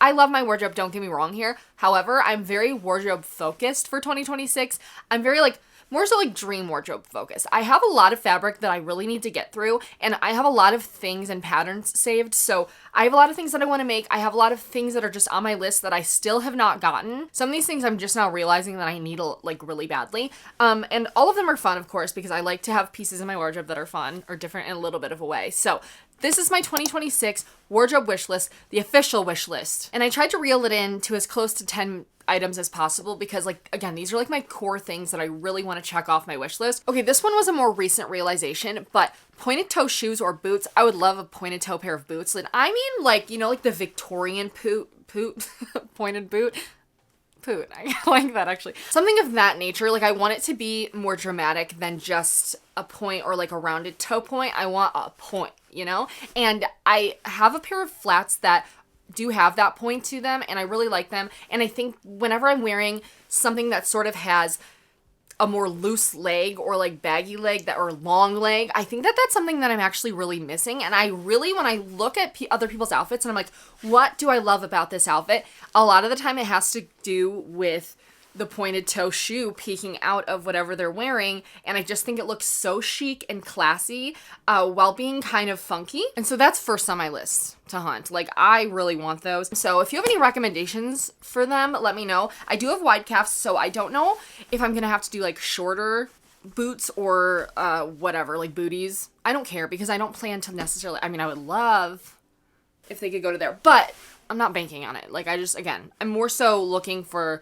I love my wardrobe, don't get me wrong here. However, I'm very wardrobe focused for 2026. I'm very like, more so like dream wardrobe focused. I have a lot of fabric that I really need to get through, and I have a lot of things and patterns saved. So I have a lot of things that I want to make. I have a lot of things that are just on my list that I still have not gotten. Some of these things I'm just now realizing that I need like really badly. And all of them are fun, of course, because I like to have pieces in my wardrobe that are fun or different in a little bit of a way. So this is my 2026 wardrobe wish list, the official wish list. And I tried to reel it in to as close to 10 items as possible because, like, again, these are like my core things that I really want to check off my wish list. Okay, this one was a more recent realization, but pointed toe shoes or boots. I would love a pointed toe pair of boots. And I mean, like, you know, like the Victorian pointed boot. I like that actually. Something of that nature. Like, I want it to be more dramatic than just a point or like a rounded toe point. I want a point, you know? And I have a pair of flats that do have that point to them, and I really like them. And I think whenever I'm wearing something that sort of has a more loose leg or like baggy leg or long leg, I think that that's something that I'm actually really missing. And I really, when I look at other people's outfits and I'm like, what do I love about this outfit? A lot of the time it has to do with the pointed toe shoe peeking out of whatever they're wearing, and I just think it looks so chic and classy while being kind of funky. And so that's first on my list to hunt. Like, I really want those. So if you have any recommendations for them, let me know. I do have wide calves, so I don't know if I'm gonna have to do like shorter boots or whatever, like booties. I don't care because I don't plan to necessarily, I mean, I would love if they could go to there, but I'm not banking on it. Like, I just, again, I'm more so looking for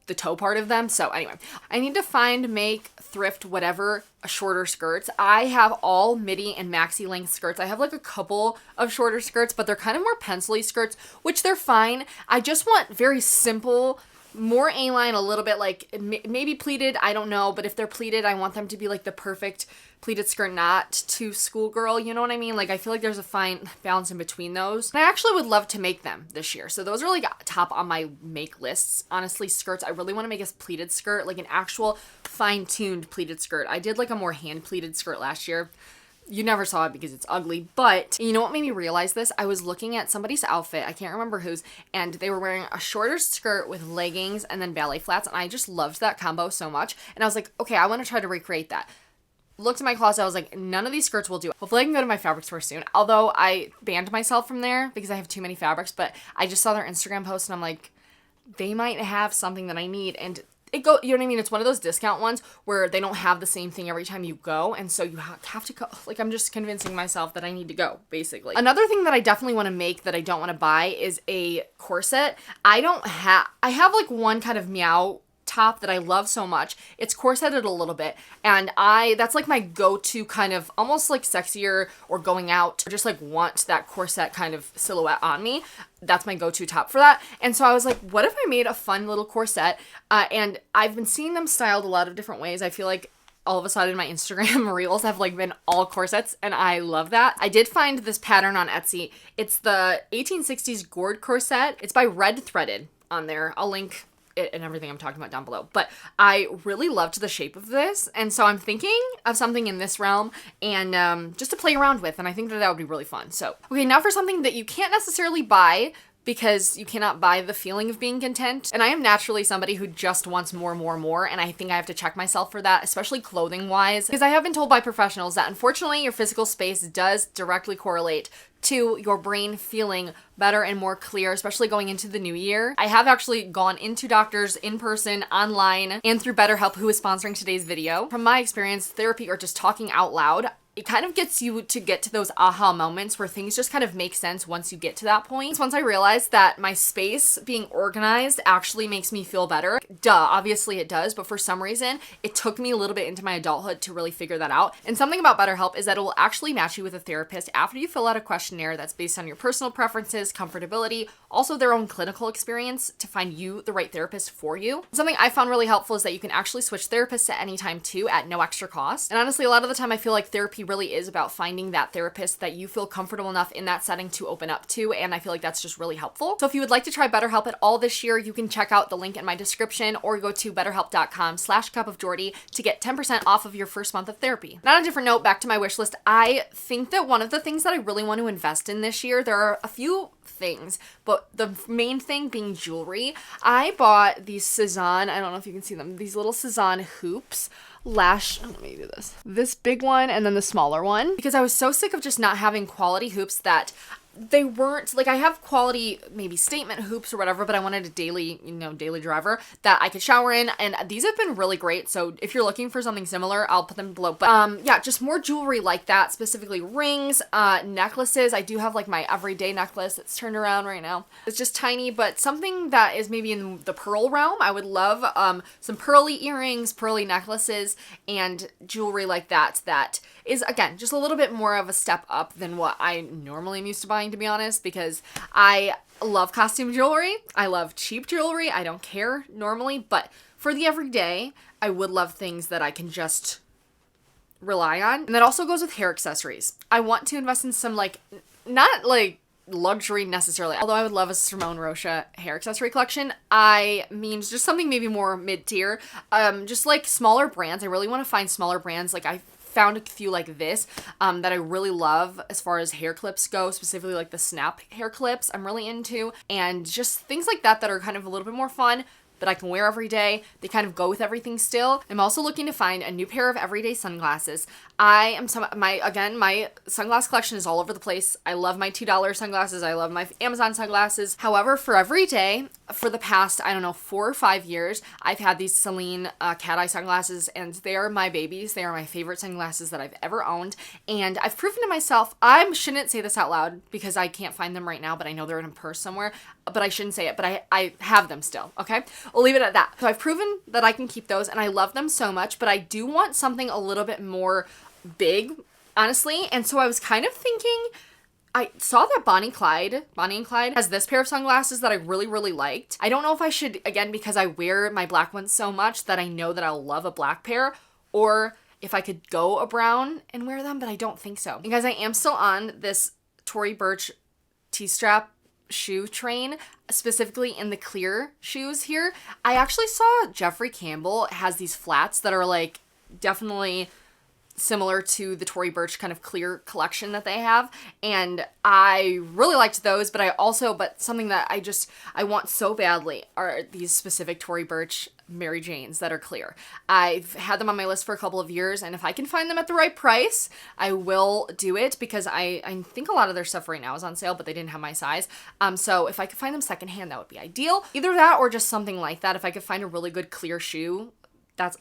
the toe part of them. So anyway, I need to find, make, thrift, whatever, shorter skirts. I have all midi and maxi length skirts. I have like a couple of shorter skirts, but they're kind of more pencil-y skirts, which they're fine. I just want very simple, more A-line, a little bit like maybe pleated, I don't know, but if they're pleated, I want them to be like the perfect pleated skirt, not too schoolgirl, you know what I mean? Like, I feel like there's a fine balance in between those. And I actually would love to make them this year. So those are like top on my make lists. Honestly, skirts, I really want to make a pleated skirt, like an actual fine-tuned pleated skirt. I did like a more hand-pleated skirt last year. You never saw it because it's ugly, but you know what made me realize this? I was looking at somebody's outfit, I can't remember whose, and they were wearing a shorter skirt with leggings and then ballet flats, and I just loved that combo so much. And I was like, okay, I want to try to recreate that. Looked in my closet, I was like, none of these skirts will do. Hopefully I can go to my fabric store soon. Although I banned myself from there because I have too many fabrics, but I just saw their Instagram post and I'm like, they might have something that I need. And you know what I mean? It's one of those discount ones where they don't have the same thing every time you go. And so you have to go. Like, I'm just convincing myself that I need to go, basically. Another thing that I definitely want to make that I don't want to buy is a corset. I have like one kind of meow top that I love so much. It's corseted a little bit, and that's like my go-to kind of almost like sexier or going out or just like want that corset kind of silhouette on me. That's my go-to top for that. And so I was like, what if I made a fun little corset? And I've been seeing them styled a lot of different ways. I feel like all of a sudden my Instagram reels have like been all corsets, and I love that. I did find this pattern on Etsy. It's the 1860s gourd corset. It's by Red Threaded on there. I'll link it and everything I'm talking about down below. But I really loved the shape of this, and so I'm thinking of something in this realm and just to play around with, and I think that would be really fun. So, okay, now for something that you can't necessarily buy because you cannot buy the feeling of being content. And I am naturally somebody who just wants more, and I think I have to check myself for that, especially clothing-wise, because I have been told by professionals that unfortunately your physical space does directly correlate to your brain feeling better and more clear, especially going into the new year. I have actually gone into doctors in person, online, and through BetterHelp, who is sponsoring today's video. From my experience, therapy or just talking out loud, it kind of gets you to get to those aha moments where things just kind of make sense once you get to that point. Once I realized that my space being organized actually makes me feel better. Duh, obviously it does, but for some reason, it took me a little bit into my adulthood to really figure that out. And something about BetterHelp is that it will actually match you with a therapist after you fill out a questionnaire that's based on your personal preferences, comfortability, also their own clinical experience to find you the right therapist for you. Something I found really helpful is that you can actually switch therapists at any time too at no extra cost. And honestly, a lot of the time I feel like therapy therapy really is about finding that therapist that you feel comfortable enough in that setting to open up to, and I feel like that's just really helpful. So if you would like to try BetterHelp at all this year, you can check out the link in my description or go to betterhelp.com/cupofjordy to get 10% off of your first month of therapy. And on a different note, back to my wish list, I think that one of the things that I really want to invest in this year, there are a few things, but the main thing being jewelry. I bought these Cezanne, I don't know if you can see them, these little Cezanne hoops let me do this big one and then the smaller one, because I was so sick of just not having quality hoops that they weren't like, I have quality maybe statement hoops or whatever, but I wanted a daily driver that I could shower in, and these have been really great. So if you're looking for something similar, I'll put them below. But yeah, just more jewelry like that, specifically rings, necklaces. I do have like my everyday necklace that's turned around right now. It's just tiny, but something that is maybe in the pearl realm. I would love some pearly earrings, pearly necklaces, and jewelry like that is, again, just a little bit more of a step up than what I normally am used to buying, to be honest, because I love costume jewelry. I love cheap jewelry. I don't care normally, but for the everyday, I would love things that I can just rely on. And that also goes with hair accessories. I want to invest in some, like, not like luxury necessarily, although I would love a Simone Rocha hair accessory collection. I mean, just something maybe more mid-tier, just like smaller brands. I really want to find smaller brands. Like, I found a few like this that I really love as far as hair clips go, specifically like the snap hair clips I'm really into, and just things like that are kind of a little bit more fun, but I can wear every day. They kind of go with everything still. I'm also looking to find a new pair of everyday sunglasses. My sunglass collection is all over the place. I love my $2 sunglasses. I love my Amazon sunglasses. However, for every day, for the past, 4 or 5 years, I've had these Celine cat eye sunglasses, and they are my babies. They are my favorite sunglasses that I've ever owned. And I've proven to myself, I shouldn't say this out loud because I can't find them right now, but I know they're in a purse somewhere, but I shouldn't say it, but I have them still, okay? We'll leave it at that. So I've proven that I can keep those, and I love them so much, but I do want something a little bit more big, honestly. And so I was kind of thinking, I saw that Bonnie and Clyde has this pair of sunglasses that I really, really liked. I don't know if I should, again, because I wear my black ones so much that I know that I'll love a black pair, or if I could go a brown and wear them, but I don't think so. Because I am still on this Tory Burch T-strap shoe train, specifically in the clear shoes here. I actually saw Jeffrey Campbell has these flats that are like definitely similar to the Tory Burch kind of clear collection that they have, and I really liked those, but something that I want so badly are these specific Tory Burch Mary Janes that are clear. I've had them on my list for a couple of years, and if I can find them at the right price, I will do it, because I think a lot of their stuff right now is on sale, but they didn't have my size. So if I could find them secondhand, that would be ideal. Either that or just something like that. If I could find a really good clear shoe,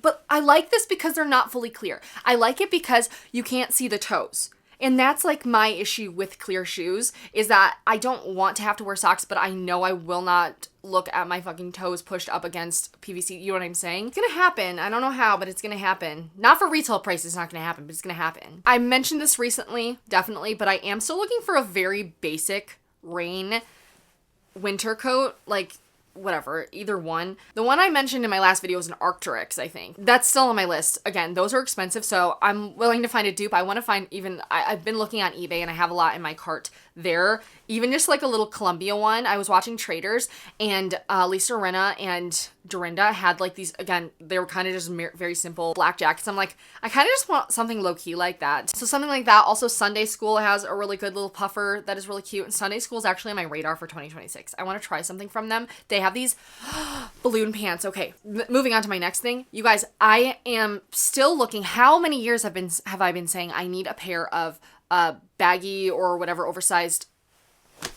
but I like this because they're not fully clear. I like it because you can't see the toes. And that's like my issue with clear shoes, is that I don't want to have to wear socks, but I know I will not look at my fucking toes pushed up against PVC. You know what I'm saying? It's gonna happen. I don't know how, but it's gonna happen. Not for retail prices, it's not gonna happen, but it's gonna happen. I mentioned this recently, definitely, but I am still looking for a very basic rain winter coat, like whatever, either one. The one I mentioned in my last video was an Arc'teryx, I think. That's still on my list. Again, those are expensive, so I'm willing to find a dupe. I want to find I've been looking on eBay, and I have a lot in my cart there. Even just like a little Columbia one. I was watching Traders, and Lisa Rinna and Dorinda had like these, again, they were kind of just very simple black jackets. I'm like, I kind of just want something low-key like that. So something like that. Also, Sunday School has a really good little puffer that is really cute, and Sunday School is actually on my radar for 2026. I want to try something from them. They have these balloon pants. Okay, moving on to my next thing. You guys, I am still looking. How many years have I been saying I need a pair of baggy or whatever oversized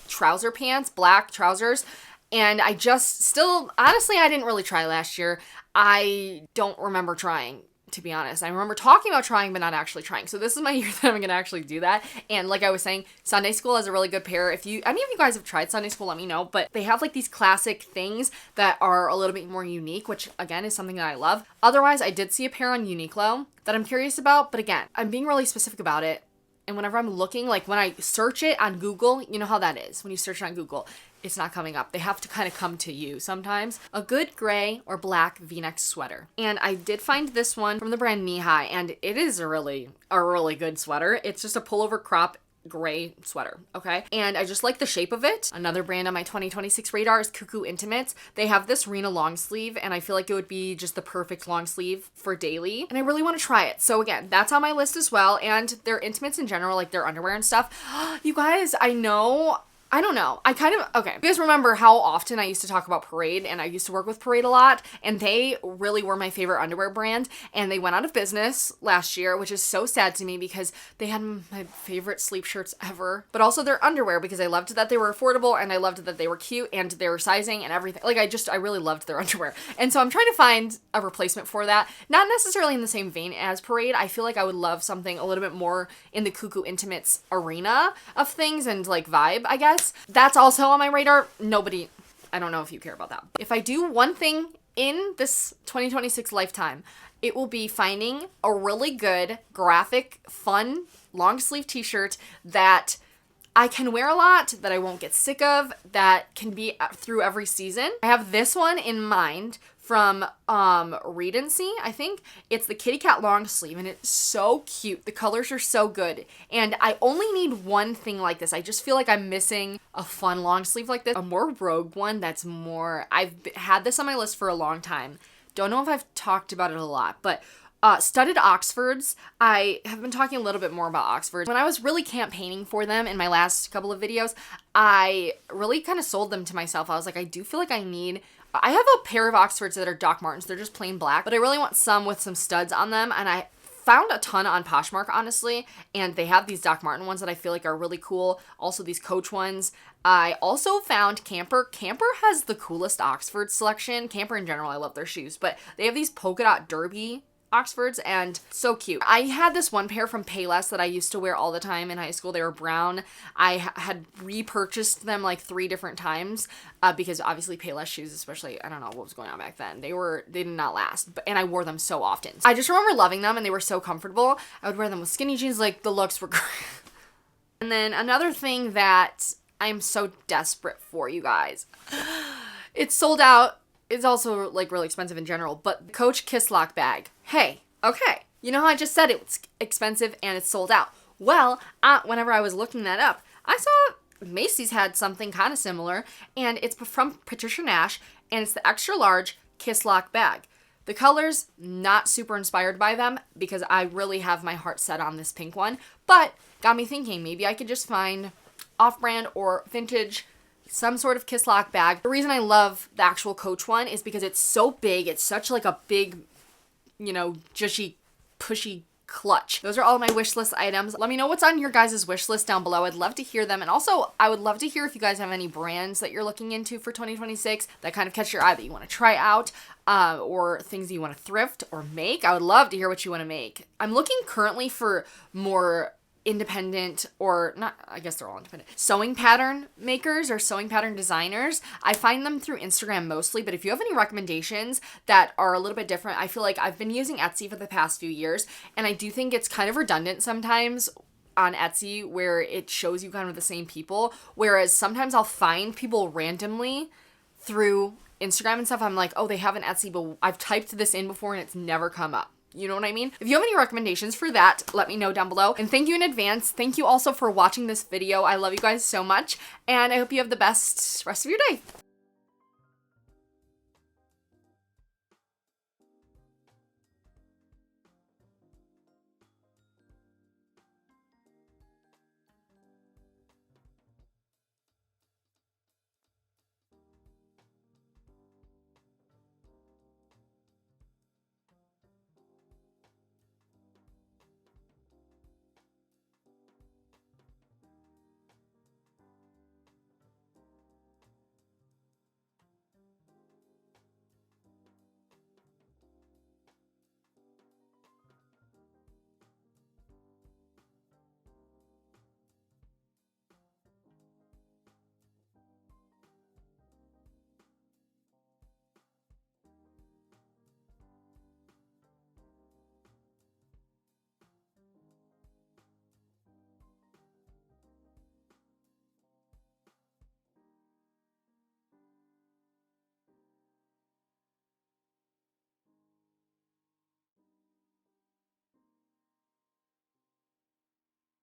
trouser pants, black trousers, and I just still, honestly, I didn't really try last year. I don't remember trying, to be honest. I remember talking about trying, but not actually trying. So this is my year that I'm gonna actually do that. And like I was saying, Sunday School is a really good pair. If any of you guys have tried Sunday School, let me know. But they have like these classic things that are a little bit more unique, which again is something that I love. Otherwise, I did see a pair on Uniqlo that I'm curious about, but again, I'm being really specific about it. And whenever I'm looking, like when I search it on Google, you know how that is when you search it on Google. it's not coming up. They have to kind of come to you sometimes. A good gray or black V-neck sweater. And I did find this one from the brand Knee High, and it is a really good sweater. It's just a pullover crop gray sweater, okay? And I just like the shape of it. Another brand on my 2026 radar is Cuckoo Intimates. They have this Rena long sleeve, and I feel like it would be just the perfect long sleeve for daily, and I really want to try it. So again, that's on my list as well, and their intimates in general, like their underwear and stuff. You guys, I don't know. Okay. You guys remember how often I used to talk about Parade, and I used to work with Parade a lot, and they really were my favorite underwear brand, and they went out of business last year, which is so sad to me because they had my favorite sleep shirts ever, but also their underwear because I loved that they were affordable, and I loved that they were cute, and they were sizing and everything. Like, I really loved their underwear. And so I'm trying to find a replacement for that. Not necessarily in the same vein as Parade. I feel like I would love something a little bit more in the Cuckoo Intimates arena of things and like vibe, I guess. That's also on my radar. I don't know if you care about that. If I do one thing in this 2026 lifetime, it will be finding a really good, graphic, fun, long sleeve t-shirt that I can wear a lot, that I won't get sick of, that can be through every season. I have this one in mind from Regency, I think. It's the kitty cat long sleeve, and it's so cute. The colors are so good, and I only need one thing like this. I just feel like I'm missing a fun long sleeve like this, a more rogue one that's more, I've had this on my list for a long time. Don't know if I've talked about it a lot, but studded Oxfords. I have been talking a little bit more about Oxfords. When I was really campaigning for them in my last couple of videos, I really kind of sold them to myself. I was like, I do feel like I have a pair of Oxfords that are Doc Martens. They're just plain black, but I really want some with some studs on them, and I found a ton on Poshmark, honestly, and they have these Doc Marten ones that I feel like are really cool. Also these Coach ones. I also found Camper. Camper has the coolest Oxford selection. Camper in general, I love their shoes, but they have these polka dot derby Oxfords, and so cute. I had this one pair from Payless that I used to wear all the time in high school. They were brown. I had repurchased them like 3 different times because obviously Payless shoes, especially, I don't know what was going on back then. They did not last, and I wore them so often. I just remember loving them, and they were so comfortable. I would wear them with skinny jeans. Like, the looks were great. And then another thing that I'm so desperate for, you guys. It's sold out. It's also like really expensive in general, but Coach Kiss Lock bag. Hey, okay. You know how I just said it's expensive and it's sold out? Well, whenever I was looking that up, I saw Macy's had something kind of similar, and it's from Patricia Nash, and it's the extra large Kiss Lock bag. The colors, not super inspired by them because I really have my heart set on this pink one, but got me thinking maybe I could just find off-brand or vintage some sort of Kiss Lock bag. The reason I love the actual Coach one is because it's so big. It's such like a big, jushy, pushy clutch. Those are all my wish list items. Let me know what's on your guys' wish list down below. I'd love to hear them. And also, I would love to hear if you guys have any brands that you're looking into for 2026 that kind of catch your eye that you want to try out, or things that you want to thrift or make. I would love to hear what you want to make. I'm looking currently for more independent, or not, I guess they're all independent, sewing pattern makers or sewing pattern designers. I find them through Instagram mostly, but if you have any recommendations that are a little bit different, I feel like I've been using Etsy for the past few years, and I do think it's kind of redundant sometimes on Etsy where it shows you kind of the same people, whereas sometimes I'll find people randomly through Instagram and stuff. I'm like, oh, they have an Etsy, but I've typed this in before and it's never come up. You know what I mean? If you have any recommendations for that, let me know down below. And thank you in advance. Thank you also for watching this video. I love you guys so much, and I hope you have the best rest of your day.